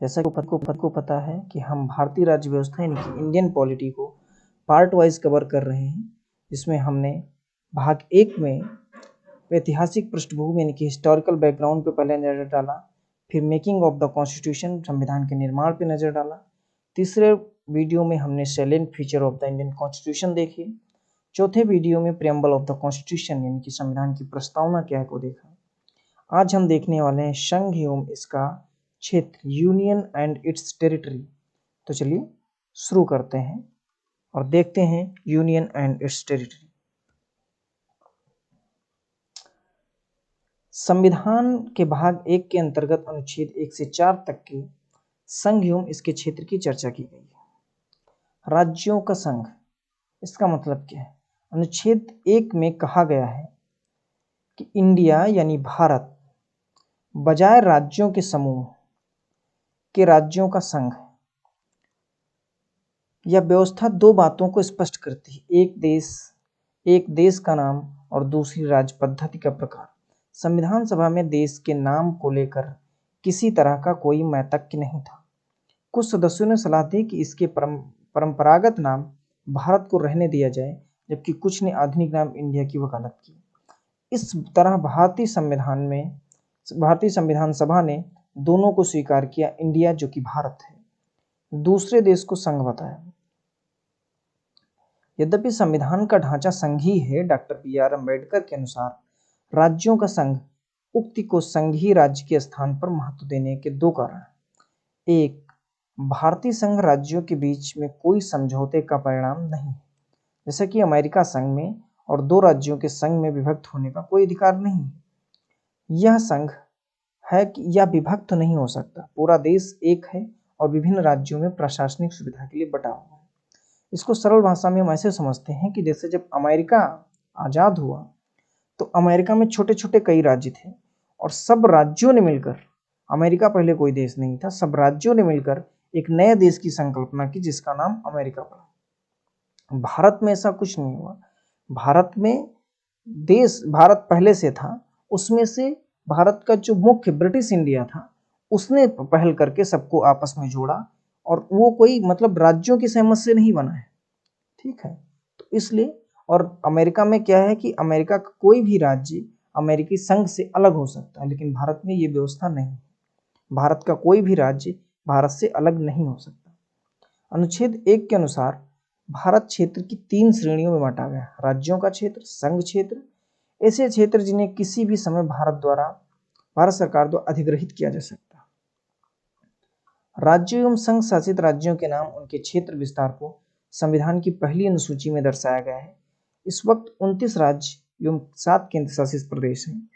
जैसा कि को पता है कि हम भारतीय राज्य व्यवस्था यानी कि इंडियन पॉलिटी को पार्ट वाइज कवर कर रहे हैं, जिसमें हमने भाग 1 में ऐतिहासिक पृष्ठभूमि यानी कि हिस्टोरिकल बैकग्राउंड पे पहले नज़र डाला, फिर मेकिंग ऑफ द कॉन्स्टिट्यूशन संविधान के निर्माण पे नज़र डाला। तीसरे वीडियो में हमने salient feature of the Indian constitution देखी। चौथे वीडियो में प्रियम्बल ऑफ द कॉन्स्टिट्यूशन यानी कि संविधान की प्रस्तावना क्या है को देखा। आज हम देखने वाले हैं संघ एवं इसका क्षेत्र, यूनियन एंड इट्स टेरिटरी। तो चलिए शुरू करते हैं और देखते हैं यूनियन एंड इट्स टेरिटरी। संविधान के भाग 1 के अंतर्गत अनुच्छेद 1 से 4 तक के संघ एवं इसके क्षेत्र की चर्चा की गई है। राज्यों का संघ, इसका मतलब क्या है? अनुच्छेद 1 में कहा गया है कि इंडिया यानी भारत बजाय राज्यों के समूह के राज्यों का संघ। यह व्यवस्था दो बातों को स्पष्ट करती है, एक देश का नाम और दूसरी राज्य पद्धति का प्रकार। संविधान सभा में देश के नाम को लेकर किसी तरह का कोई मैतक्य नहीं था। कुछ सदस्यों ने सलाह दी कि इसके परंपरागत नाम भारत को रहने दिया जाए, जबकि कुछ ने आधुनिक नाम इंडिया की वकालत की। इस तरह भारतीय संविधान सभा ने दोनों को स्वीकार किया, इंडिया जो कि भारत है, दूसरे देश को संघ बताया। यद्यपि संविधान का ढांचा संघीय है, डॉक्टर बी.आर. अम्बेडकर के अनुसार राज्यों का संघ उक्ति को संघीय राज्य के स्थान पर महत्व देने के दो कारण। एक, भारतीय संघ राज्यों के बीच में कोई समझौते का परिणाम नहीं, जैसा कि अमेरिका संघ में और दो राज्यों के संघ में विभक्त होने का कोई अधिकार नहीं। यह संघ है कि यह विभक्त नहीं हो सकता, पूरा देश एक है और विभिन्न राज्यों में प्रशासनिक सुविधा के लिए बटा हुआ है। इसको सरल भाषा में हम ऐसे समझते हैं कि जैसे जब अमेरिका आज़ाद हुआ तो अमेरिका में छोटे छोटे कई राज्य थे और सब राज्यों ने मिलकर, अमेरिका पहले कोई देश नहीं था, सब राज्यों ने मिलकर एक नए देश की संकल्पना की जिसका नाम अमेरिका पड़ा। भारत में ऐसा कुछ नहीं हुआ। भारत पहले से था, उसमें से भारत का जो मुख्य ब्रिटिश इंडिया था उसने पहल करके सबको आपस में जोड़ा और वो कोई मतलब राज्यों की सहमति से नहीं बना है, ठीक है। तो इसलिए, और अमेरिका में क्या है कि अमेरिका का कोई भी राज्य अमेरिकी संघ से अलग हो सकता है, लेकिन भारत में ये व्यवस्था नहीं है। भारत का कोई भी राज्य भारत से अलग नहीं हो सकता। अनुच्छेद 1 के अनुसार भारत क्षेत्र की 3 श्रेणियों में बांटा गया: राज्यों का क्षेत्र, संघ क्षेत्र, ऐसे क्षेत्र जिन्हें किसी भी समय भारत सरकार द्वारा अधिग्रहित किया जा सकता। राज्यों एवं संघ शासित राज्यों के नाम उनके क्षेत्र विस्तार को संविधान की पहली अनुसूची में दर्शाया गया है। इस वक्त 29 राज्य एवं 7 केंद्र शासित प्रदेश हैं,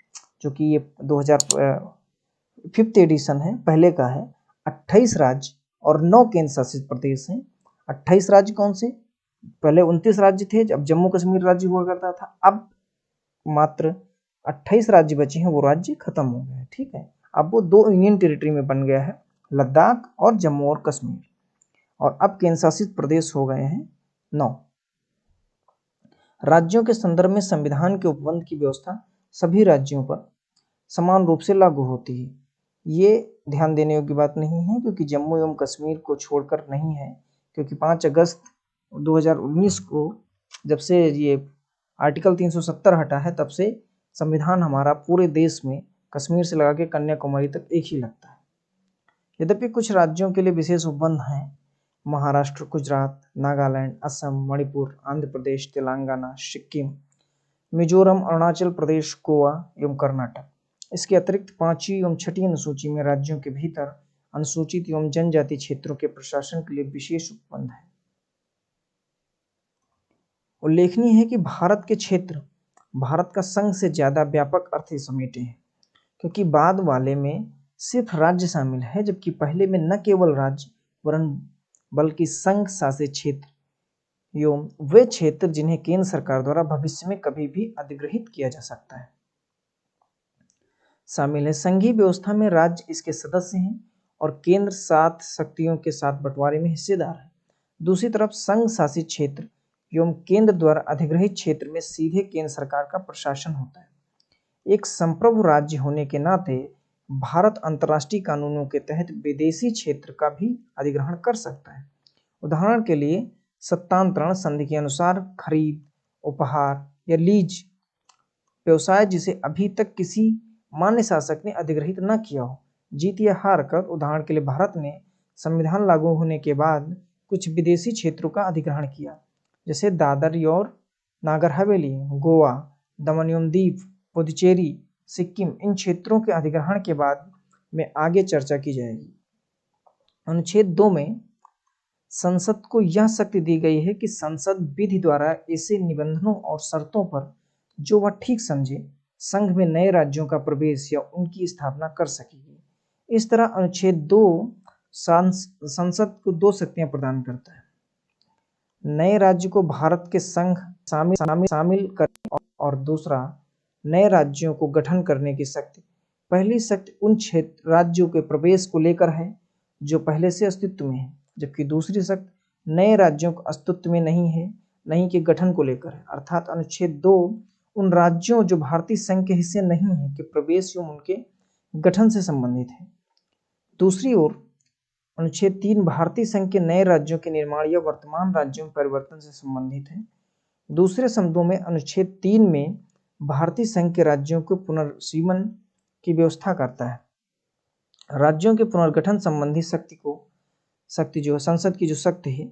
जो कि ये 2005 एडिशन है, पहले का है। 28 राज्य और 9 केंद्र शासित प्रदेश हैं। 28 राज्य कौन से? पहले 29 राज्य थे, जब जम्मू कश्मीर राज्य हुआ करता था, अब मात्र 28 राज्य बचे हैं, वो राज्य खत्म हो गए, ठीक है। अब वो 2 यूनियन टेरिटरी में बन गया है, लद्दाख और जम्मू और कश्मीर, और अब केंद्र शासित प्रदेश हो गए हैं 9। राज्यों के संदर्भ में संविधान के उपबंध की व्यवस्था सभी राज्यों पर समान रूप से लागू होती है। ये ध्यान देने योग्य बात नहीं है, क्योंकि जम्मू एवं कश्मीर को छोड़कर नहीं है, क्योंकि 5 अगस्त 2019 को जब से ये आर्टिकल 370 हटा है, तब से संविधान हमारा पूरे देश में कश्मीर से लगा के कन्याकुमारी तक एक ही लगता है। यद्यपि कुछ राज्यों के लिए विशेष उपबंध हैं: महाराष्ट्र, गुजरात, नागालैंड, असम, मणिपुर, आंध्र प्रदेश, तेलंगाना, सिक्किम, मिजोरम, अरुणाचल प्रदेश, गोवा एवं कर्नाटक। इसके अतिरिक्त 5वीं एवं 6ठी अनुसूची में राज्यों के भीतर अनुसूचित एवं जनजाति क्षेत्रों के प्रशासन के लिए विशेष उपबंध है। उल्लेखनीय है कि भारत के क्षेत्र भारत का संघ से ज्यादा व्यापक अर्थ समेटे हैं, क्योंकि बाद वाले में सिर्फ राज्य शामिल है, जबकि पहले में न केवल राज्य वरन बल्कि संघ शासित क्षेत्र एवं वे क्षेत्र जिन्हें केंद्र सरकार द्वारा भविष्य में कभी भी अधिग्रहित किया जा सकता है शामिल है। संघीय व्यवस्था में राज्य इसके सदस्य हैं और केंद्र 7 शक्तियों के साथ बंटवारे में हिस्सेदार है। दूसरी तरफ संघ शासित क्षेत्र एवं केंद्र द्वारा अधिग्रहित क्षेत्र में सीधे केंद्र सरकार का प्रशासन होता है। एक संप्रभु राज्य होने के नाते भारत अंतर्राष्ट्रीय कानूनों के तहत विदेशी क्षेत्र का भी अधिग्रहण कर सकता है। उदाहरण के लिए सत्तांतरण संधि के अनुसार खरीद, उपहार या लीज व्यवसाय जिसे अभी तक किसी मान्य शासक ने अधिग्रहित न किया हो। जीत या हार कर उदाहरण के लिए भारत ने संविधान लागू होने के बाद कुछ विदेशी क्षेत्रों का अधिग्रहण किया, जैसे दादर और नागर हवेली, गोवा, दमन एवं दीव, पुदुचेरी, सिक्किम। इन क्षेत्रों के अधिग्रहण के बाद में आगे चर्चा की जाएगी। अनुच्छेद 2 में संसद को यह शक्ति दी गई है कि संसद विधि द्वारा ऐसे निबंधनों और शर्तों पर जो वह ठीक समझे संघ में नए राज्यों का प्रवेश या उनकी स्थापना कर सकेगी। इस तरह अनुच्छेद 2 संसद को 2 शक्तियां प्रदान करता है। नए राज्य को भारत के संघ शामिल करने और दूसरा नए राज्यों को गठन करने की शक्ति। पहली शक्ति उन क्षेत्र राज्यों के प्रवेश को लेकर है जो पहले से अस्तित्व में है, जबकि दूसरी शक्ति नए राज्यों के अस्तित्व में नहीं के गठन को लेकर है। अर्थात अनुच्छेद 2 उन राज्यों जो भारतीय संघ के हिस्से नहीं है के प्रवेश एवं उनके गठन से संबंधित है। दूसरी ओर अनुच्छेद 3 भारतीय संघ के नए राज्यों के निर्माण या वर्तमान राज्यों में परिवर्तन से संबंधित है। दूसरे शब्दों में अनुच्छेद 3 में भारतीय संघ के राज्यों के पुनर्सीमन की व्यवस्था करता है। राज्यों के पुनर्गठन संबंधी शक्ति जो है संसद की जो शक्ति है,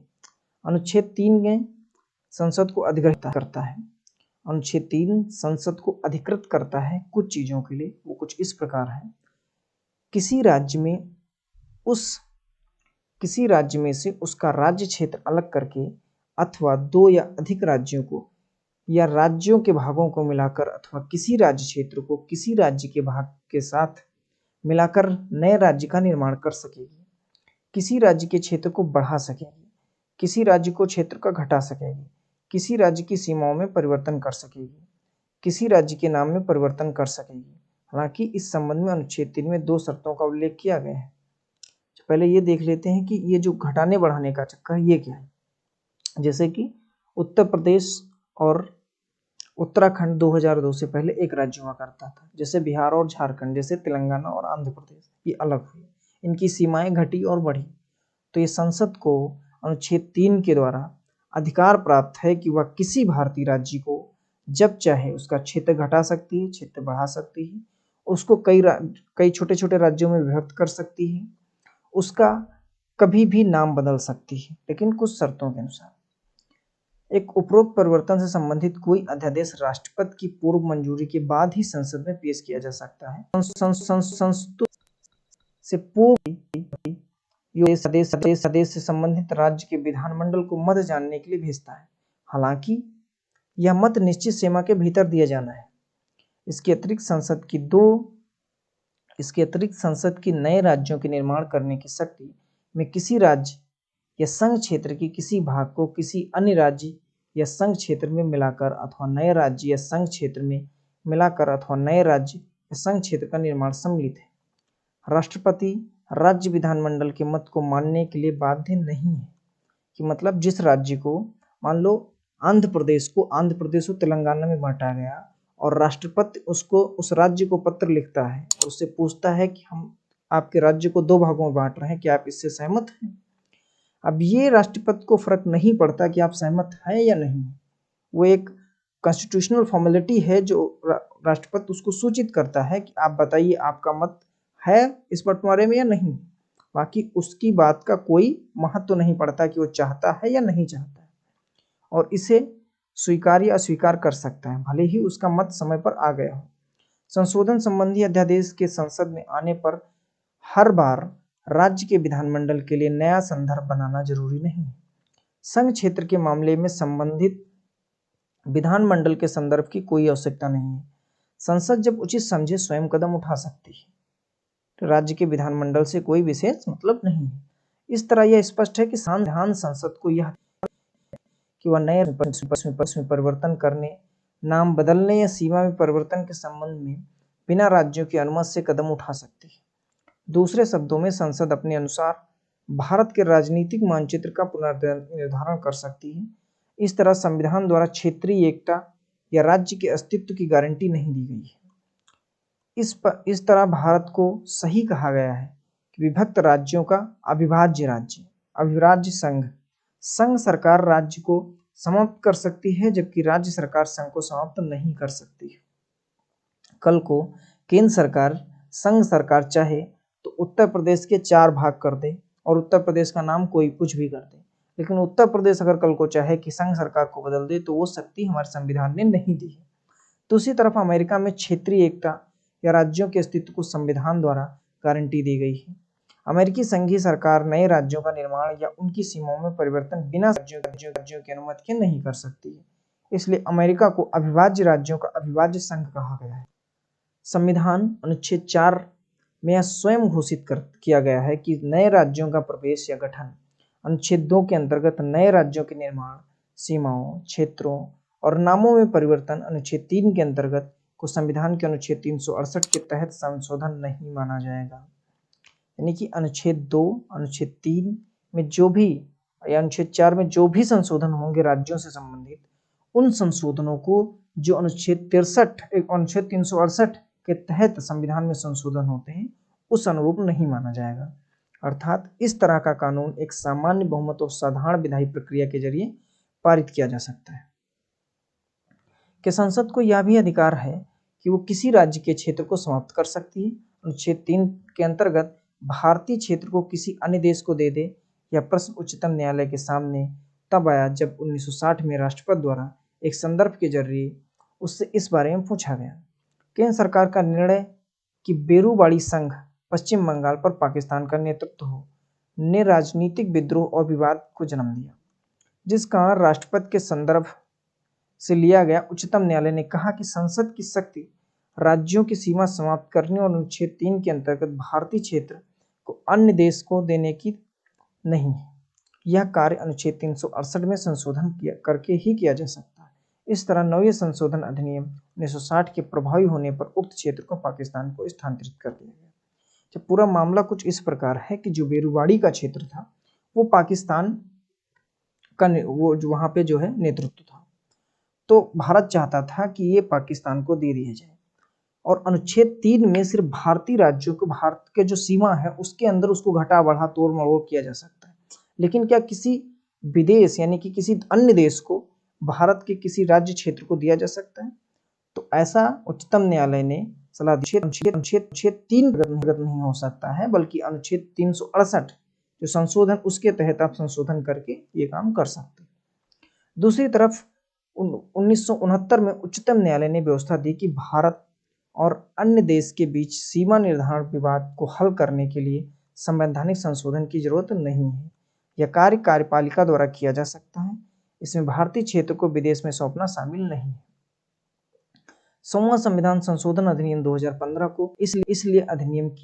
अनुच्छेद 3 में संसद को अधिकृत करता है। अनुच्छेद 3 संसद को अधिकृत करता है कुछ चीजों के लिए, वो कुछ इस प्रकार है। किसी राज्य में से उसका राज्य क्षेत्र अलग करके अथवा 2 या अधिक राज्यों को या राज्यों के भागों को मिलाकर अथवा किसी राज्य क्षेत्र को किसी राज्य के भाग के साथ मिलाकर नए राज्य का निर्माण कर सकेगी। किसी राज्य के क्षेत्र को बढ़ा सकेगी, किसी राज्य को क्षेत्र का घटा सकेगी, किसी राज्य की सीमाओं में परिवर्तन कर सकेगी, किसी राज्य के नाम में परिवर्तन कर सकेगी। हालांकि इस संबंध में अनुच्छेद 3 में 2 शर्तों का उल्लेख किया गया है। पहले ये देख लेते हैं कि ये जो घटाने बढ़ाने का चक्कर ये क्या है। जैसे कि उत्तर प्रदेश और उत्तराखंड 2002 से पहले एक राज्य हुआ करता था, जैसे बिहार और झारखंड, जैसे तेलंगाना और आंध्र प्रदेश, ये अलग हुए, इनकी सीमाएं घटी और बढ़ी। तो ये संसद को अनुच्छेद 3 के द्वारा अधिकार प्राप्त है कि वह किसी भारतीय राज्य को जब चाहे उसका क्षेत्र घटा सकती है, क्षेत्र बढ़ा सकती है, उसको कई छोटे छोटे राज्यों में विभक्त कर सकती है, उसका कभी भी नाम बदल सकती है, लेकिन कुछ शर्तों के अनुसार। एक उपरोक्त परिवर्तन से संबंधित कोई अध्यादेश राष्ट्रपति की पूर्व मंजूरी के बाद ही संसद में पेश किया जा सकता है। संस्तुत से पूर्व आदेश से संबंधित राज्य के विधानमंडल को मत जानने के लिए भेजता है। हालांकि यह मत निश्चित सीमा के भीतर दिया जाना है। इसके अतिरिक्त संसद की नए राज्यों के निर्माण करने की शक्ति में किसी राज्य या संघ क्षेत्र के किसी भाग को किसी अन्य राज्य या संघ क्षेत्र में मिलाकर अथवा नए राज्य या संघ क्षेत्र में मिलाकर अथवा नए राज्य या संघ क्षेत्र का निर्माण सम्मिलित है। राष्ट्रपति राज्य विधानमंडल के मत को मानने के लिए बाध्य नहीं है। कि मतलब जिस राज्य को, मान लो आंध्र प्रदेश को तेलंगाना में बांटा गया और राष्ट्रपति उसको उस राज्य को पत्र लिखता है और उससे पूछता है कि हम आपके राज्य को 2 भागों में बांट रहे हैं, क्या आप इससे सहमत हैं? अब ये राष्ट्रपति को फर्क नहीं पड़ता कि आप सहमत हैं या नहीं, वो एक कॉन्स्टिट्यूशनल फॉर्मेलिटी है जो राष्ट्रपति उसको सूचित करता है कि आप बताइए आपका मत है इस बंटवारे में या नहीं। बाकी उसकी बात का कोई महत्व नहीं पड़ता कि वो चाहता है या नहीं चाहता है, और इसे स्वीकार या अस्वीकार कर सकता है भले ही उसका मत समय पर आ गया हो। संशोधन संबंधी अध्यादेश के संसद में आने पर हर बार राज्य के विधानमंडल के लिए नया संदर्भ बनाना जरूरी नहीं है। संघ क्षेत्र के मामले में संबंधित विधानमंडल के संदर्भ की कोई आवश्यकता नहीं है। संसद जब उचित समझे स्वयं कदम उठा सकती है। तो राज्य के विधानमंडल से कोई विशेष मतलब नहीं है। इस तरह यह स्पष्ट है कि संविधान संसद को यह कि वह नए में परिवर्तन करने, नाम बदलने या सीमा में परिवर्तन के संबंध में बिना राज्यों की अनुमति से कदम उठा सकती है। दूसरे शब्दों में संसद अपने अनुसार भारत के राजनीतिक मानचित्र का पुनर्निर्धारण कर सकती है। इस तरह संविधान द्वारा क्षेत्रीय एकता या राज्य के अस्तित्व की गारंटी नहीं दी गई है। इस तरह भारत को सही कहा गया है कि विभक्त राज्यों का अविभाज्य राज्य, अविभाज्य संघ। संघ सरकार राज्य को समाप्त कर सकती है, जबकि राज्य सरकार संघ को समाप्त नहीं कर सकती है। कल को केंद्र सरकार, संघ सरकार चाहे तो उत्तर प्रदेश के 4 भाग कर दे और उत्तर प्रदेश का नाम कोई कुछ भी कर दे, लेकिन उत्तर प्रदेश अगर कल को चाहे कि संघ सरकार को बदल दे तो वो शक्ति हमारे संविधान ने नहीं दी है। दूसरी तरफ अमेरिका में क्षेत्रीय एकता या राज्यों के अस्तित्व को संविधान द्वारा गारंटी दी गई है। अमेरिकी संघीय सरकार नए राज्यों का निर्माण या उनकी सीमाओं में परिवर्तन बिना राज्यों की अनुमति के नहीं कर सकती है। इसलिए अमेरिका को अविभाज्य राज्यों का अविभाज्य संघ कहा गया है। संविधान अनुच्छेद 4 में यह स्वयं घोषित किया गया है कि नए राज्यों का प्रवेश या गठन। अनुच्छेद 2 के अंतर्गत नए राज्यों के निर्माण, सीमाओं, क्षेत्रों और नामों में परिवर्तन अनुच्छेद 3 के अंतर्गत को संविधान के अनुच्छेद 368 के तहत संशोधन नहीं माना जाएगा। यानी कि अनुच्छेद 2, अनुच्छेद 3 में जो भी या अनुच्छेद 4 में जो भी संशोधन होंगे राज्यों से संबंधित, उन संशोधनों को जो अनुच्छेद 368 के तहत संविधान में संशोधन होते हैं उस अनुरूप नहीं माना जाएगा। अर्थात इस तरह का कानून एक सामान्य बहुमत और साधारण विधायी प्रक्रिया के जरिए पारित किया जा सकता है कि संसद को यह भी अधिकार है कि वो किसी राज्य के क्षेत्र को समाप्त कर सकती है। अनुच्छेद 3 के अंतर्गत भारतीय क्षेत्र को किसी अन्य देश को दे दे। यह प्रश्न उच्चतम न्यायालय के सामने तब आया जब 1960 में राष्ट्रपति द्वारा एक संदर्भ के जरिए उससे इस बारे में पूछा गया। केंद्र सरकार का निर्णय कि बेरूवाड़ी संघ पश्चिम बंगाल पर पाकिस्तान का नेतृत्व हो ने राजनीतिक विद्रोह और विवाद को जन्म दिया, जिस कारण राष्ट्रपति के संदर्भ से लिया गया। उच्चतम न्यायालय ने कहा कि संसद की शक्ति राज्यों की सीमा समाप्त करने और अनुच्छेद 3 के अंतर्गत भारतीय क्षेत्र को अन्य देश को देने की नहीं है। यह कार्य अनुच्छेद 368 में संशोधन करके ही किया जा सकता है। इस तरह नौवें संशोधन अधिनियम 1960 के प्रभावी होने पर उक्त क्षेत्र को पाकिस्तान को स्थानांतरित कर दिया गया। जब पूरा मामला कुछ इस प्रकार है कि जो बेरूवाड़ी का क्षेत्र था वो पाकिस्तान का वो जो वहां पे जो है नेतृत्व था, तो भारत चाहता था कि ये पाकिस्तान को दे दिया जाए और अनुच्छेद 3 में सिर्फ भारतीय राज्यों को, भारत के जो सीमा है उसके अंदर उसको घटा बढ़ा तोड़ मरोड़ किया जा सकता है, लेकिन क्या किसी विदेश यानी कि किसी अन्य देश को भारत के किसी राज्य क्षेत्र को दिया जा सकता है? तो ऐसा उच्चतम न्यायालय ने सलाह दी। अनुच्छेद 3 नहीं हो सकता है, बल्कि अनुच्छेद 368 जो संशोधन उसके तहत आप संशोधन करके ये काम कर सकते हैं। दूसरी तरफ 1969 में उच्चतम न्यायालय ने व्यवस्था दी कि भारत और अन्य देश के बीच सीमा निर्धारण विवाद को हल करने के लिए संवैधानिक संशोधन की जरूरत नहीं है। यह कार्य कार्यपालिका द्वारा किया जा सकता है। इसमें भारतीय क्षेत्र को विदेश में सौंपना शामिल नहीं है। 100वां संविधान संशोधन अधिनियम 2015 को इसलिए अधिनियमित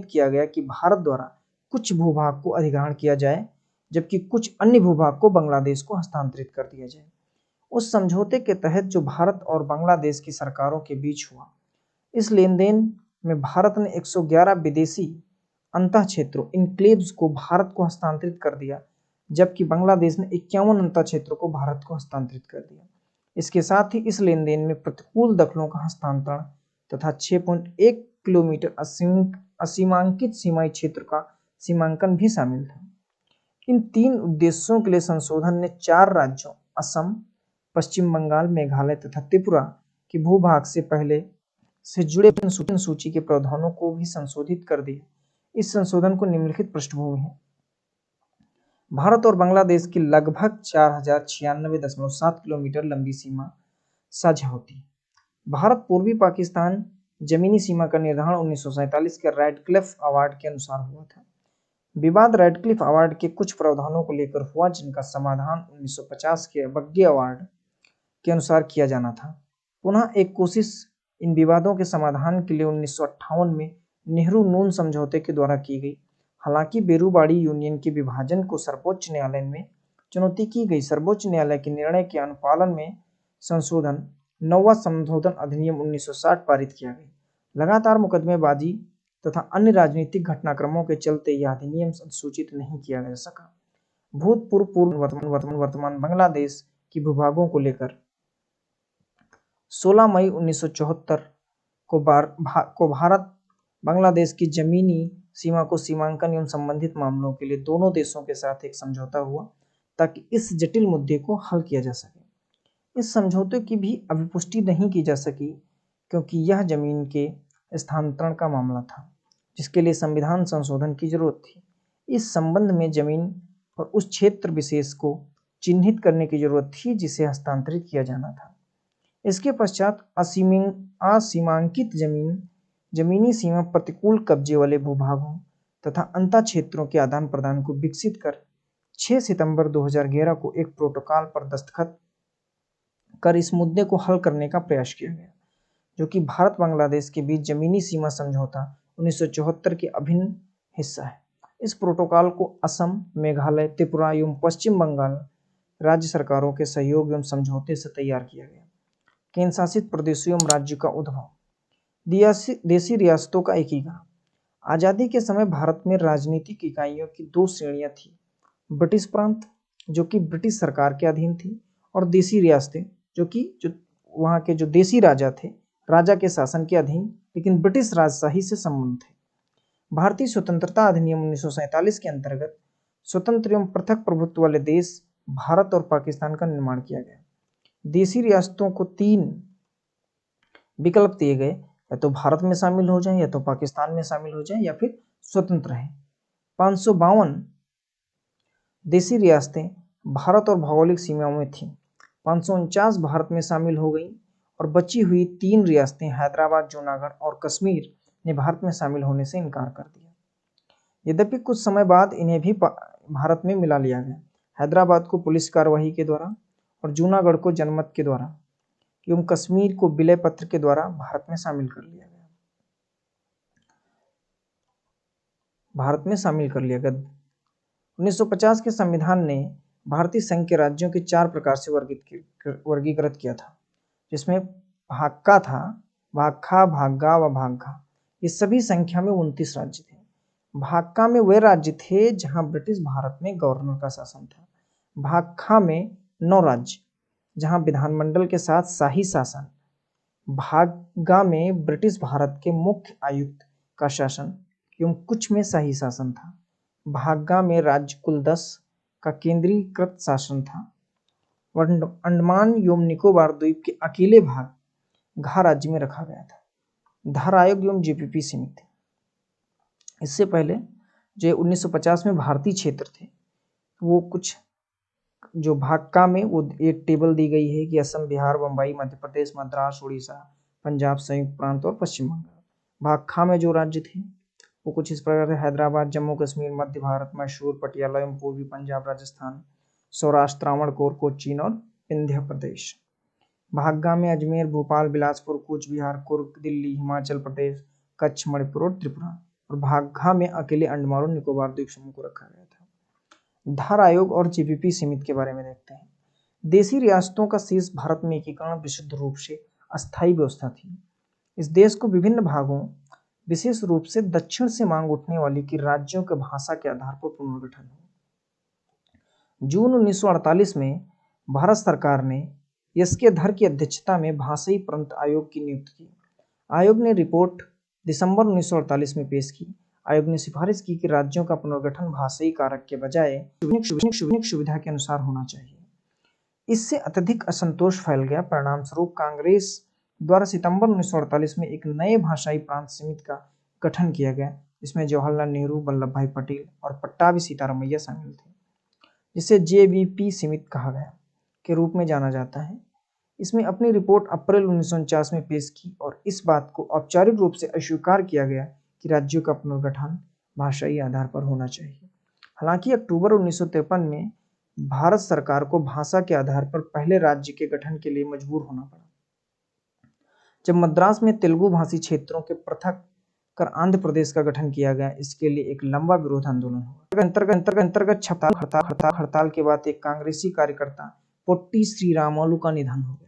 किया गया कि भारत द्वारा कुछ भूभाग को अधिग्रहण किया जाए, जबकि कुछ अन्य भूभाग को बांग्लादेश को हस्तांतरित कर दिया जाए। उस समझौते के तहत जो भारत और बांग्लादेश की सरकारों के बीच हुआ, इस लेन देन में भारत ने 111 विदेशी अंतः क्षेत्रों इनक्लेव्स को भारत को हस्तांतरित कर दिया, जबकि बांग्लादेश ने 51 अंतः क्षेत्रों को भारत को हस्तांतरित कर दिया। इसके साथ ही इस लेन देन में प्रतिकूल दखलों का हस्तांतरण तथा 6.1 किलोमीटर असीमांकित सीमाई क्षेत्र का सीमांकन भी शामिल था। इन 3 उद्देश्यों के लिए संशोधन ने 4 राज्यों असम, पश्चिम बंगाल, मेघालय तथा त्रिपुरा के भूभाग से पहले से जुड़े सूची के प्रावधानों को भी संशोधित कर दिया। इस संशोधन को निम्नलिखित पृष्ठभूमि है। भारत और बांग्लादेश की लगभग 4096.7 किलोमीटर लंबी सीमा साझा होती है। भारत पूर्वी पाकिस्तान जमीनी सीमा का निर्धारण 1947 के रेडक्लिफ अवार्ड के अनुसार हुआ था। विवाद रेडक्लिफ अवार्ड के कुछ प्रावधानों को लेकर हुआ, जिनका समाधान 1950 के बग्गे अवार्ड के अनुसार किया जाना था। पुनः एक कोशिश इन विवादों के समाधान के लिए 1958 में नेहरू नून समझौते के द्वारा की गई। हालांकि बेरूवाड़ी यूनियन के विभाजन को सर्वोच्च न्यायालय में चुनौती की गई। सर्वोच्च न्यायालय के निर्णय के अनुपालन में संशोधन 9वां संशोधन अधिनियम 1960 पारित किया गया। लगातार मुकदमेबाजी तथा अन्य राजनीतिक घटनाक्रमों के चलते यह अधिनियम सूचित नहीं किया जा सका। भूतपूर्व वर्तमान बांग्लादेश की भूभागों को लेकर 16 मई 1974 को भारत बांग्लादेश की जमीनी सीमा को सीमांकन एवं संबंधित मामलों के लिए दोनों देशों के साथ एक समझौता हुआ ताकि इस जटिल मुद्दे को हल किया जा सके। इस समझौते की भी अभिपुष्टि नहीं की जा सकी क्योंकि यह जमीन के स्थानांतरण का मामला था जिसके लिए संविधान संशोधन की जरूरत थी। इस संबंध में जमीन और उस क्षेत्र विशेष को चिन्हित करने की जरूरत थी जिसे हस्तांतरित किया जाना था। इसके पश्चात असीमांकित जमीनी सीमा प्रतिकूल कब्जे वाले भूभागों तथा अंतर क्षेत्रों के आदान प्रदान को विकसित कर 6 सितंबर 2011 को एक प्रोटोकॉल पर दस्तखत कर इस मुद्दे को हल करने का प्रयास किया गया, जो कि भारत बांग्लादेश के बीच जमीनी सीमा समझौता 1974 के अभिन्न हिस्सा है। इस प्रोटोकॉल को असम, मेघालय, त्रिपुरा एवं पश्चिम बंगाल राज्य सरकारों के सहयोग एवं समझौते से तैयार किया गया। केंद्र शासित प्रदेशों एवं राज्यों का उद्भव। देशी रियासतों का एकीकरण। आज़ादी के समय भारत में राजनीतिक इकाइयों की 2 श्रेणियां थी, ब्रिटिश प्रांत जो कि ब्रिटिश सरकार के अधीन थी और देशी रियासतें जो वहाँ के जो देशी राजा थे, राजा के शासन के अधीन लेकिन ब्रिटिश राजशाही से संबंध थे। भारतीय स्वतंत्रता अधिनियम 1947 के अंतर्गत स्वतंत्र एवं पृथक प्रभुत्व वाले देश भारत और पाकिस्तान का निर्माण किया गया। देशी रियासतों को 3 विकल्प दिए गए, या तो भारत में शामिल हो जाएं, या तो पाकिस्तान में शामिल हो जाएं, या फिर स्वतंत्र रहें। 552 देशी रियासतें भारत और भौगोलिक सीमाओं में थीं। 549 भारत में शामिल हो गई और बची हुई 3 रियासतें हैदराबाद, जूनागढ़ और कश्मीर ने भारत में शामिल होने से इनकार कर दिया। यद्यपि कुछ समय बाद इन्हें भी भारत में मिला लिया गया। हैदराबाद को पुलिस कार्यवाही के द्वारा और जूनागढ़ को जनमत के द्वारा एवं कश्मीर को विलय पत्र के द्वारा भारत में शामिल कर लिया गया। 1950 के संविधान ने भारतीय संघ के राज्यों के 4 प्रकार से वर्गीकृत किया था, जिसमें भाग का था, भाग खा, भाग गा व भाग घा। ये सभी संख्या में 29 राज्य थे। भाग का में वे राज्य थे जहां ब्रिटिश भारत में गवर्नर का शासन था। भाग खा में 9 राज्य जहां विधानमंडल के साथ शाही शासन। भाग गा में ब्रिटिश भारत के मुख्य आयुक्त का शासन एवं कुछ में शाही शासन था। भाग गा में राज्य कुल 10 का केंद्रीकृत शासन था। अंडमान एवं निकोबार द्वीप के अकेले भाग घा राज्य में रखा गया था। धार आयोग एवं जेपीपी सीमित थे। इससे पहले जो 1950 में भारतीय क्षेत्र थे, वो कुछ जो भाग का में वो एक टेबल दी गई है कि असम, बिहार, बम्बई, मध्य प्रदेश, मद्रास, उड़ीसा, पंजाब, संयुक्त प्रांत और पश्चिम बंगाल। भाग खा में जो राज्य थे वो कुछ इस प्रकार है: हैदराबाद, जम्मू कश्मीर, मध्य भारत, मैसूर, पटियाला एवं पूर्वी पंजाब, राजस्थान, सौराष्ट्र, त्रावणकोर, कोचीन और विंध्य प्रदेश। भाग गा में अजमेर, भोपाल, बिलासपुर, कूच बिहार, कुर्ग, दिल्ली, हिमाचल प्रदेश, कच्छ, मणिपुर और त्रिपुरा। और भाग घा में अकेले अंडमान और निकोबार द्वीप समूह को रखा गया था। धार आयोग और जेपीपी सीमित के बारे में देखते हैं। देशी रियासतों का शेष भारत में एकीकरण विशुद्ध रूप से अस्थायी व्यवस्था थी। इस देश को विभिन्न भागों, विशेष रूप से दक्षिण से मांग उठने वाली कि राज्यों के भाषा के आधार पर पुनर्गठन हो। जून 1948 में भारत सरकार ने एस.के. धर की अध्यक्षता में भाषाई प्रांत आयोग की नियुक्ति की। आयोग ने रिपोर्ट दिसंबर 1948 में पेश की। आयोग ने सिफारिश की कि राज्यों का पुनर्गठन भाषाई कारक के बजाय शैक्षणिक सुविधा के अनुसार होना चाहिए। इससे अत्यधिक असंतोष फैल गया। परिणाम स्वरूप कांग्रेस द्वारा सितंबर 1948 में एक नए भाषाई प्रांत समिति का गठन किया गया, जिसमें जवाहरलाल नेहरू, वल्लभ भाई पटेल और पट्टाभी सीतारामैया शामिल थे, जिसे जेवीपी समिति कहा गया के रूप में जाना जाता है। इसमें अपनी रिपोर्ट अप्रैल 1949 में पेश की और इस बात को औपचारिक रूप से अस्वीकार किया गया कि राज्यों का पुनर्गठन भाषाई आधार पर होना चाहिए। हालांकि अक्टूबर 1953 में भारत सरकार को भाषा के आधार पर पहले राज्य के गठन के लिए मजबूर होना पड़ा, जब मद्रास में तेलुगु भाषी क्षेत्रों के पृथक कर आंध्र प्रदेश का गठन किया गया। इसके लिए एक लंबा विरोध आंदोलन हुआ। अंतर्गत हड़ताल के बाद एक कांग्रेसी कार्यकर्ता पोट्टी श्रीरामुलु का निधन हो गया।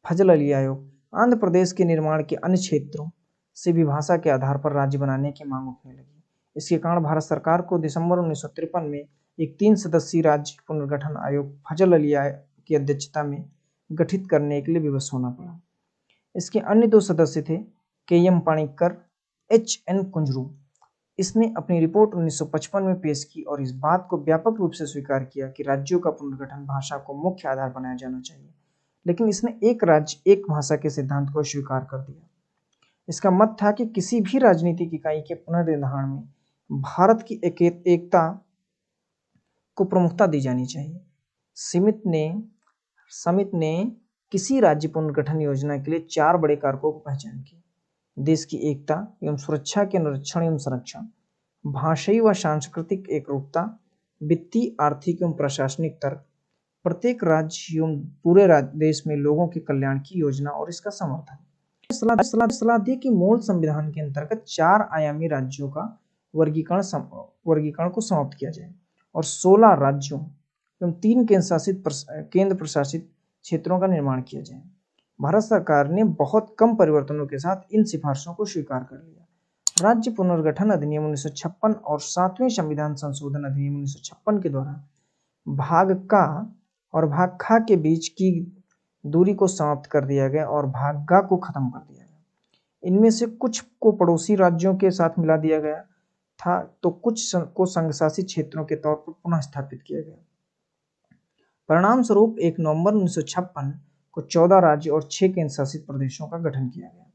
फजल अली आयोग। आंध्र प्रदेश के निर्माण के अन्य क्षेत्रों से भी भाषा के आधार पर राज्य बनाने की मांग उठने लगी। इसके कारण भारत सरकार को दिसंबर 1953 में एक 3 सदस्यीय राज्य पुनर्गठन आयोग फजल अली की अध्यक्षता में गठित करने के लिए विवश होना पड़ा। इसके अन्य 2 सदस्य थे के.एम. पाणिक्कर, H.N. कुंजरू। इसने अपनी रिपोर्ट 1955 में पेश की और इस बात को व्यापक रूप से स्वीकार किया कि राज्यों का पुनर्गठन भाषा को मुख्य आधार बनाया जाना चाहिए, लेकिन इसने एक राज्य एक भाषा के सिद्धांत को स्वीकार कर दिया। इसका मत था कि किसी भी राजनीतिक इकाई के पुनर्निर्माण में भारत की एकता को प्रमुखता दी जानी चाहिए। समिति ने किसी राज्य पुनर्गठन योजना के लिए 4 बड़े कारकों को पहचान की: देश की एकता एवं सुरक्षा के अनुरक्षण एवं संरक्षण, भाषाई व सांस्कृतिक एकरूपता, वित्तीय, आर्थिक एवं प्रशासनिक तर्क, प्रत्येक राज्य एवं पूरे देश में लोगों के कल्याण की योजना और इसका समर्थन। सलाह दी कि मूल संविधान के अंतर्गत 4 आयामी राज्यों का वर्गीकरण को समाप्त किया जाए और 16 राज्यों एवं 3 केंद्र प्रशासित क्षेत्रों का निर्माण किया जाए। भारत सरकार ने बहुत कम परिवर्तनों के साथ इन सिफारिशों को स्वीकार कर लिया। राज्य पुनर्गठन अधिनियम 1956 और 7वें संविधान संशोधन अधिनियम 1956 के द्वारा भाग का और भाग खा के बीच की दूरी को समाप्त कर दिया गया और भाग गा को खत्म कर दिया गया। इनमें से कुछ को पड़ोसी राज्यों के साथ मिला दिया गया था, तो कुछ को संघ शासित क्षेत्रों के तौर पर पुनः स्थापित किया गया। परिणाम स्वरूप 1 नवंबर 1956 को 14 राज्य और 6 केंद्र शासित प्रदेशों का गठन किया गया।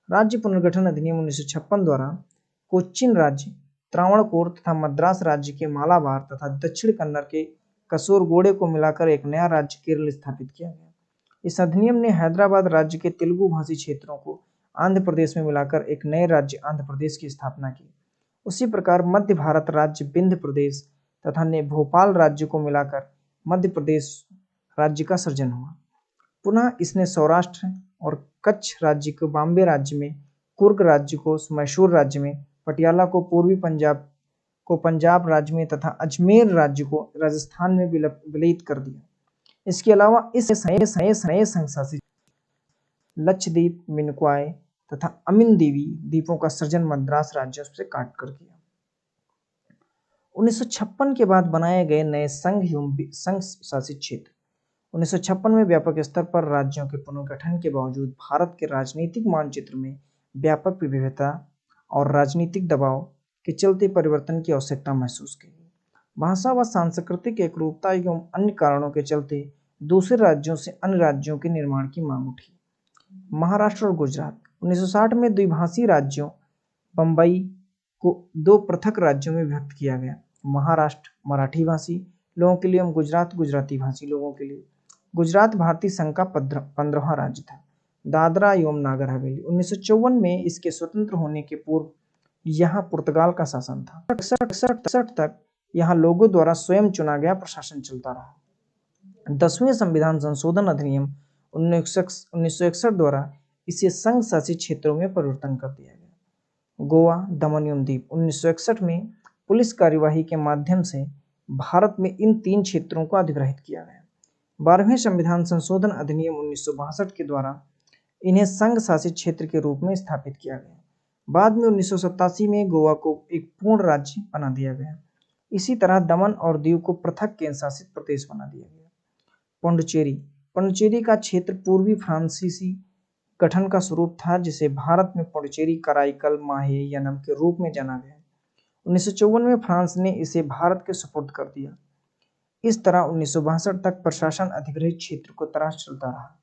राज्य पुनर्गठन अधिनियम 1956 द्वारा कोच्चिन राज्य, त्रावणकोर तथा मद्रास राज्य के मालाबार तथा दक्षिण कन्नड़ के कसोरगोडे को मिलाकर एक नया राज्य केरल स्थापित किया गया। इस अधिनियम ने हैदराबाद राज्य के तेलुगु भाषी क्षेत्रों को आंध्र प्रदेश में मिलाकर एक नए राज्य आंध्र प्रदेश की स्थापना की। उसी प्रकार मध्य भारत राज्य विंध्य प्रदेश तथा ने भोपाल राज्य को मिलाकर मध्य प्रदेश राज्य का सृजन हुआ। पुनः इसने सौराष्ट्र और कच्छ राज्य को बॉम्बे राज्य में, कुर्ग राज्य को मैसूर राज्य में, पटियाला को पूर्वी पंजाब को पंजाब राज्य में तथा अजमेर राज्य को राजस्थान में विलयित कर दिया। इसके अलावा इस नए संघ शासित लक्षद्वीप, मिनिकॉय तथा अमिनदीवी द्वीपों का सृजन मद्रास राज्य से काट कर किया। 1956 के बाद बनाए गए नए संघ शासित क्षेत्र। 1956 में व्यापक स्तर पर राज्यों के पुनर्गठन के बावजूद भारत के राजनीतिक मानचित्र में व्यापक विविधता और राजनीतिक दबाव के चलते परिवर्तन की आवश्यकता महसूस की गई। भाषा व सांस्कृतिक एकरूपता एवं अन्य कारणों के चलते दूसरे राज्यों से अन्य राज्यों के निर्माण की मांग उठी। महाराष्ट्र और गुजरात। 1960 में द्विभाषी राज्यों बंबई को 2 पृथक राज्यों में विभक्त किया गया: महाराष्ट्र मराठी भाषी लोगों के लिए एवं गुजरात गुजराती भाषी लोगों के लिए। गुजरात भारतीय संघ का 15वां राज्य था। दादरा एवं नागर हवेली। 1954 में इसके स्वतंत्र होने के पूर्व यहाँ पुर्तगाल का शासन था। 1961 तक यहाँ लोगों द्वारा स्वयं चुना गया प्रशासन चलता रहा। 10वें संविधान संशोधन अधिनियम 1961 द्वारा इसे संघ शासित क्षेत्रों में परिवर्तन कर दिया गया। गोवा, दमन एवं दीव। 1961 में पुलिस कार्यवाही के माध्यम से भारत में इन 3 क्षेत्रों को अधिग्रहित किया गया। 12वें संविधान संशोधन अधिनियम 1962 के द्वारा इन्हें संघ शासित क्षेत्र के रूप में स्थापित किया गया। बाद में 1987 में गोवा को एक पूर्ण राज्य बना दिया गया। इसी तरह दमन और दीव को पृथक केंद्र शासित प्रदेश बना दिया गया। पुडुचेरी का क्षेत्र पूर्वी फ्रांसीसी गठन का स्वरूप था, जिसे भारत में पुडुचेरी, कराईकल, माहे यनम के रूप में जाना गया। 1954 में फ्रांस ने इसे भारत के सुपुर्द कर दिया। इस तरह 1962 तक प्रशासन अधिग्रहित क्षेत्र को तरह चलता रहा।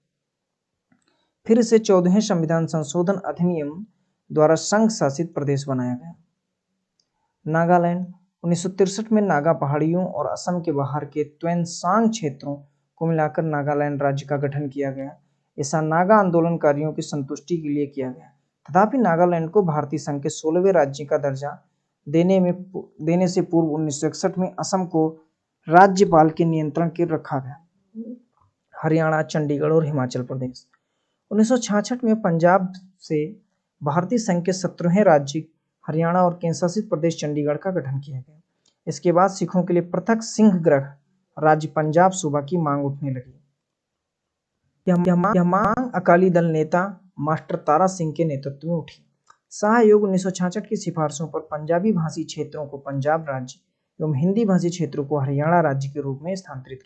फिर इसे 14वें संविधान संशोधन अधिनियम द्वारा संघ शासित प्रदेश बनाया गया। नागालैंड। 1963 में नागा पहाड़ियों और असम के बाहर के त्वेनसांग क्षेत्रों को मिलाकर नागालैंड राज्य का गठन किया गया। ऐसा नागा आंदोलनकारियों की संतुष्टि के लिए किया गया। तथापि नागालैंड को भारतीय संघ के 16वें राज्य का दर्जा देने से पूर्व 1961 में असम को राज्यपाल के नियंत्रण के रखा गया। हरियाणा, चंडीगढ़ और हिमाचल प्रदेश। 1966 में पंजाब से भारतीय संघ के 17वें राज्य हरियाणा और केंद्र शासित प्रदेश चंडीगढ़ का गठन किया गया। इसके बाद सिखों के लिए पृथक सिंह ग्रह राज्य पंजाब सूबा की मांग उठने लगी। यह मांग अकाली दल नेता मास्टर तारा सिंह के नेतृत्व में उठी। सहयोग 1966 की सिफारिशों पर पंजाबी भाषी क्षेत्रों को पंजाब राज्य एवं हिंदी भाषी क्षेत्रों को हरियाणा राज्य के रूप में स्थापित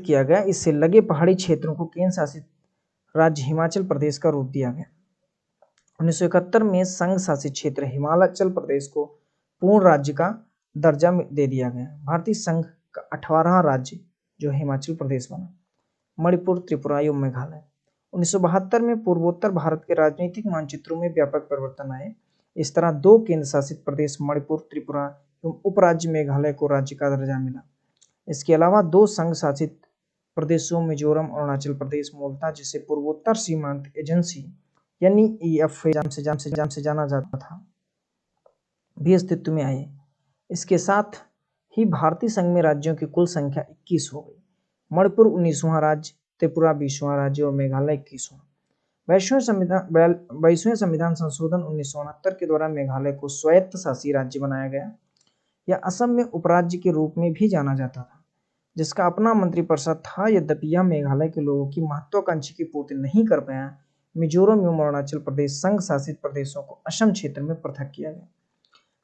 किया गया। इससे लगे पहाड़ी क्षेत्रों को केंद्र शासित राज्य हिमाचल प्रदेश का रूप दिया गया। 1971 में संघ शासित क्षेत्र हिमाचल प्रदेश को पूर्ण राज्य का दर्जा दे दिया गया। भारतीय संघ का 18वां राज्य जो हिमाचल प्रदेश बना। मणिपुर, त्रिपुरा एवं मेघालय। 1972 में पूर्वोत्तर भारत के राजनीतिक मानचित्रों में व्यापक परिवर्तन आए। इस तरह 2 केंद्र शासित प्रदेश मणिपुर, त्रिपुरा एवं उपराज्य मेघालय को राज्य का दर्जा मिला। इसके अलावा 2 संघ शासित प्रदेशों मिजोरम और अरुणाचल प्रदेश मूलतः जिसे पूर्वोत्तर सीमांत एजेंसी यानी EF से जाना जाता था, भी अस्तित्व में आए। इसके साथ ही भारतीय संघ में राज्यों की कुल संख्या 21 हो गई। मणिपुर 19वां राज्य, त्रिपुरा 20वां राज्य और मेघालय 21वां। 22वें संविधान संशोधन 1969 के द्वारा मेघालय को स्वायत्त शासी राज्य बनाया गया। यह असम में उपराज्य के रूप में भी जाना जाता था, जिसका अपना मंत्रिपरिषद था। यद्यपि यह मेघालय के लोगों की महत्वाकांक्षा की पूर्ति नहीं कर पाया। मिजोरम एवं अरुणाचल प्रदेश संघ शासित प्रदेशों को असम क्षेत्र में पृथक किया गया।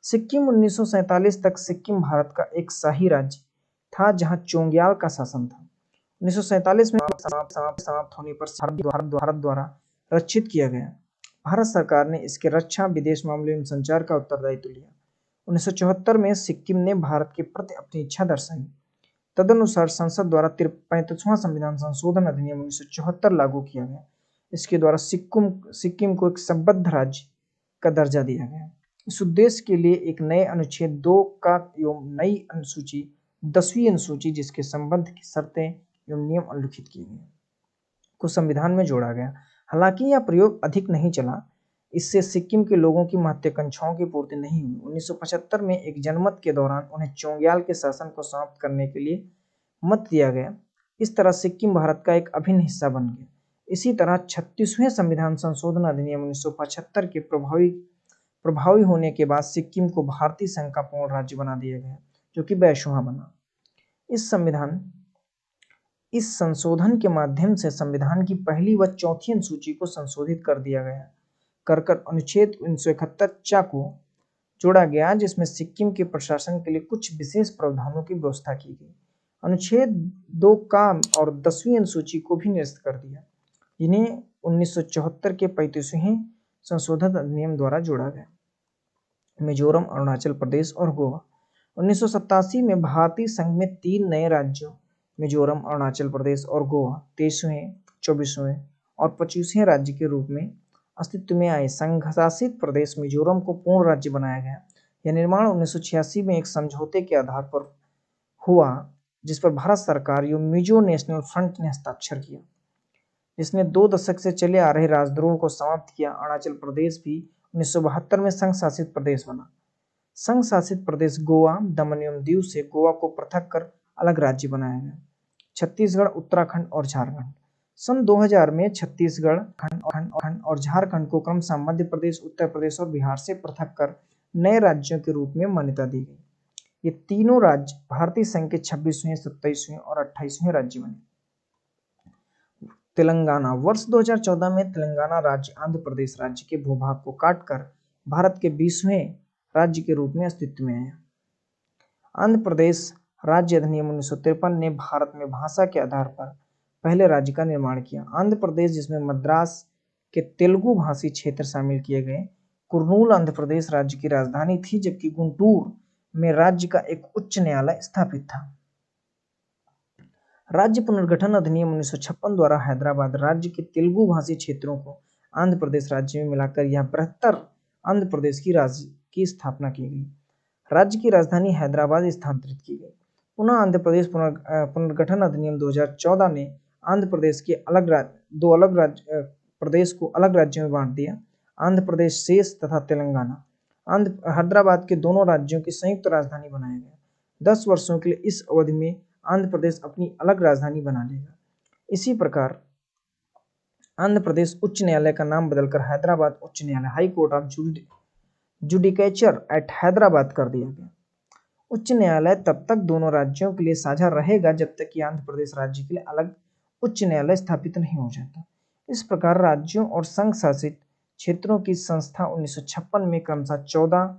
सिक्किम 1947 तक सिक्किम भारत का एक शाही राज्य था, जहां चोंग्याल का शासन था। 1947 में समाप्त होने पर भारत द्वारा रक्षित किया गया। भारत सरकार ने इसके रक्षा, विदेश मामले एवं संचार का उत्तरदायित्व लिया। 1974 में सिक्किम ने भारत के प्रति अपनी इच्छा दर्शाई। तदनुसार संसद द्वारा 35वां संविधान संशोधन अधिनियम 1974 लागू किया गया। इसके द्वारा सिक्किम को एक संबद्ध राज्य का दर्जा दिया गया। इस उद्देश्य के लिए एक नए अनुच्छेद 2 का एवं नई अनुसूची 10वीं अनुसूची जिसके संबंध की शर्तें एवं नियम उल्लिखित किए गए को संविधान में जोड़ा गया। हालांकि यह प्रयोग अधिक नहीं चला। इससे सिक्किम के लोगों की महत्वाकांक्षाओं की पूर्ति नहीं हुई। 1975 में एक जनमत के दौरान उन्हें चोंग्याल के शासन को समाप्त करने के लिए मत दिया गया। इस तरह सिक्किम भारत का एक अभिन्न हिस्सा बन गया। इसी तरह 36वें संविधान संशोधन अधिनियम 1975 के प्रभावी होने के बाद सिक्किम को भारतीय संघ का पूर्ण राज्य बना दिया गया, जो कि 22वां बना। इस संशोधन के माध्यम से संविधान की पहली व चौथी अनुसूची को संशोधित कर दिया गया। कर अनुच्छेद 1971 को जोड़ा गया, जिसमें सिक्किम के प्रशासन के लिए कुछ विशेष प्रावधानों की व्यवस्था की गई। अनुच्छेद 2 का और 10वीं अनुसूची को भी निरस्त कर दिया, जिन्हें 1974 के 35वें संशोधित अधिनियम द्वारा जोड़ा गया। मिजोरम, अरुणाचल प्रदेश और गोवा। 1987 में भारतीय संघ में 3 नए राज्यों मिजोरम, अरुणाचल प्रदेश और गोवा 23वें, 24वें और 25वें राज्य के रूप में अस्तित्व में आए। संघ शासित प्रदेश मिजोरम को पूर्ण राज्य बनाया गया। यह निर्माण 1986 में एक समझौते के आधार पर हुआ, जिस पर भारत सरकार एवं मिजो नेशनल फ्रंट ने हस्ताक्षर किया, जिसने 2 दशक से चले आ रहे राजद्रोह को समाप्त किया। अरुणाचल प्रदेश भी 1972 में संघ शासित प्रदेश बना। संघ शासित प्रदेश गोवा, दमन एवं दीव से गोवा को पृथक कर अलग राज्य बनाया गया। छत्तीसगढ़, उत्तराखंड और झारखंड। सन 2000 में छत्तीसगढ़ खंड और झारखंड को क्रमशः मध्य प्रदेश, उत्तर प्रदेश और बिहार से पृथक कर नए राज्यों के रूप में मान्यता दी गई। ये तीनों राज्य भारतीय संघ के 26वें, 27वें और 28वें राज्य बने। तेलंगाना। वर्ष 2014 में तेलंगाना राज्य आंध्र प्रदेश राज्य के भूभाग को काटकर भारत के 20वें राज्य के रूप में अस्तित्व में आया। आंध्र प्रदेश राज्य अधिनियम 1953 ने भारत में भाषा के आधार पर पहले राज्य का निर्माण किया। आंध्र प्रदेश, जिसमें मद्रास के तेलुगु भाषी क्षेत्र शामिल किए गए। कुर्नूल आंध्र प्रदेश राज्य की राजधानी थी, जबकि गुंटूर में राज्य का एक उच्च न्यायालय स्थापित था। राज्य पुनर्गठन अधिनियम 1956 द्वारा हैदराबाद राज्य के तेलुगु भाषी क्षेत्रों को आंध्र प्रदेश राज्य में मिलाकर यह बृहत्तर आंध्र प्रदेश की स्थापना की गई। राज्य की राजधानी हैदराबाद स्थानांतरित की गई। पुनः आंध्र प्रदेश पुनर्गठन अधिनियम 2014 ने आंध्र प्रदेश के प्रदेश को अलग राज्यों में बांट दिया। आंध्र प्रदेश शेष तथा तेलंगाना हैदराबाद के दोनों राज्यों की संयुक्त राजधानी बनाया गया। 10 वर्षों के लिए इस अवधि में आंध्र प्रदेश अपनी अलग राजधानी बना लेगा। इसी प्रकार आंध्र प्रदेश उच्च न्यायालय का नाम बदलकर हैदराबाद उच्च न्यायालय, high court of judicature at Hyderabad कर दिया गया। उच्च न्यायालय तब तक दोनों राज्यों के लिए साझा रहेगा जब तक कि आंध्र प्रदेश राज्य के लिए अलग उच्च न्यायालय स्थापित नहीं हो जाता। इस प्रकार राज्यों और संघ शासित क्षेत्रों की संस्था 1956 में क्रमशः 14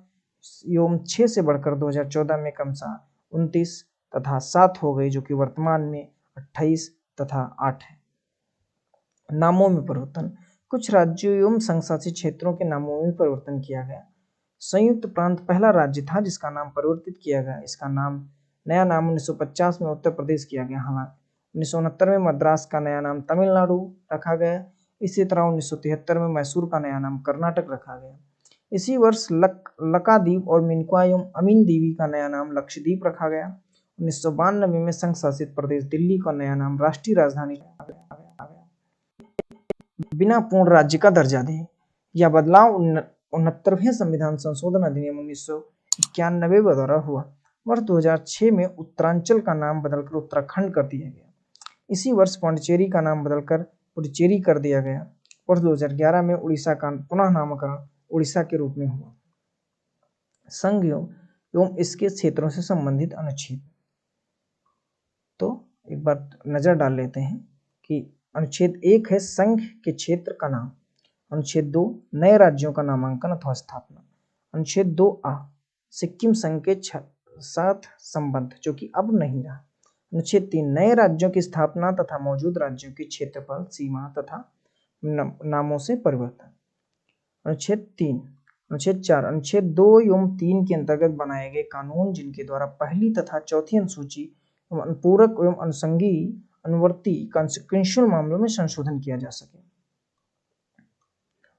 एवं 6 से बढ़कर 2014 में क्रमशः 29 तथा 7 हो गई, जो कि वर्तमान में 28 तथा 8 है। नामों में परिवर्तन। कुछ राज्यों एवं संघ शासित क्षेत्रों के नामों में परिवर्तन किया गया। संयुक्त प्रांत पहला राज्य था जिसका नाम परिवर्तित किया गया। इसका नया नाम 1950 में उत्तर प्रदेश किया गया। हालांकि 1969 में मद्रास का नया नाम तमिलनाडु रखा गया। इसी तरह 1973 में मैसूर का नया नाम कर्नाटक रखा गया। इसी वर्ष लक्षद्वीप और मिनिकॉय एवं अमीन दीवी का नया नाम लक्षद्वीप रखा गया। 1992 में संघ शासित प्रदेश दिल्ली का नया नाम राष्ट्रीय राजधानी रखा गया। बिना पूर्ण राज्य का दर्जा दें। यह बदलाव 69वें संविधान संशोधन अधिनियम 1991 द्वारा हुआ। वर्ष 2006 में उत्तरांचल का नाम बदलकर उत्तराखंड कर दिया गया। इसी वर्ष पांडिचेरी का नाम बदलकर पुडुचेरी कर दिया गया। वर्ष 2011 में उड़ीसा का पुनः नामकरण उड़ीसा के रूप में हुआ। संघ एवं इसके क्षेत्रों से संबंधित अनुच्छेद। तो एक बार नजर डाल लेते हैं कि अनुच्छेद 1 है संघ के क्षेत्र का नाम। अनुच्छेद 2 नए राज्यों का नामांकन अथवा स्थापना। अनुच्छेद 2A सिक्किम संघ के साथ संबंध जो कि अब नहीं रहा। अनुच्छेद 3 नए राज्यों की स्थापना तथा मौजूद राज्यों की क्षेत्रफल सीमा तथा नामों से परिवर्तन। अनुच्छेद 3 अनुच्छेद 4 अनुच्छेद 2 एवं 3 के अंतर्गत बनाए गए कानून जिनके द्वारा पहली तथा चौथी अनुसूची एवं अनुपूरक एवं अनुषंगी अनुवर्ती कॉन्सिक्वेंशियल मामलों में संशोधन किया जा सके,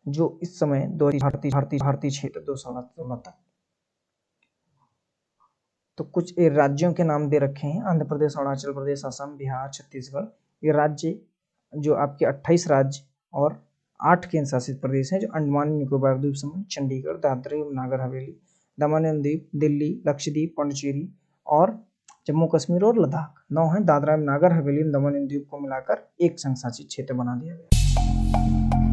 जो इस समय भारतीय क्षेत्र 216 तक। तो कुछ राज्यों के नाम दे रखे हैं, आंध्र प्रदेश, अरुणाचल प्रदेश, असम, बिहार, छत्तीसगढ़। ये राज्य जो आपके 28 राज्य और 8 केंद्र शासित प्रदेश हैं, जो अंडमान निकोबार द्वीप समूह, चंडीगढ़, दादरा एवं नागर हवेली, दमन एवं दीव, दिल्ली, लक्षद्वीप, पांडिचेरी और जम्मू कश्मीर और लद्दाख। 9 है। दादरा एवं नागर हवेली, दमन एवं दीव को मिलाकर एक संघ शासित क्षेत्र बना दिया गया।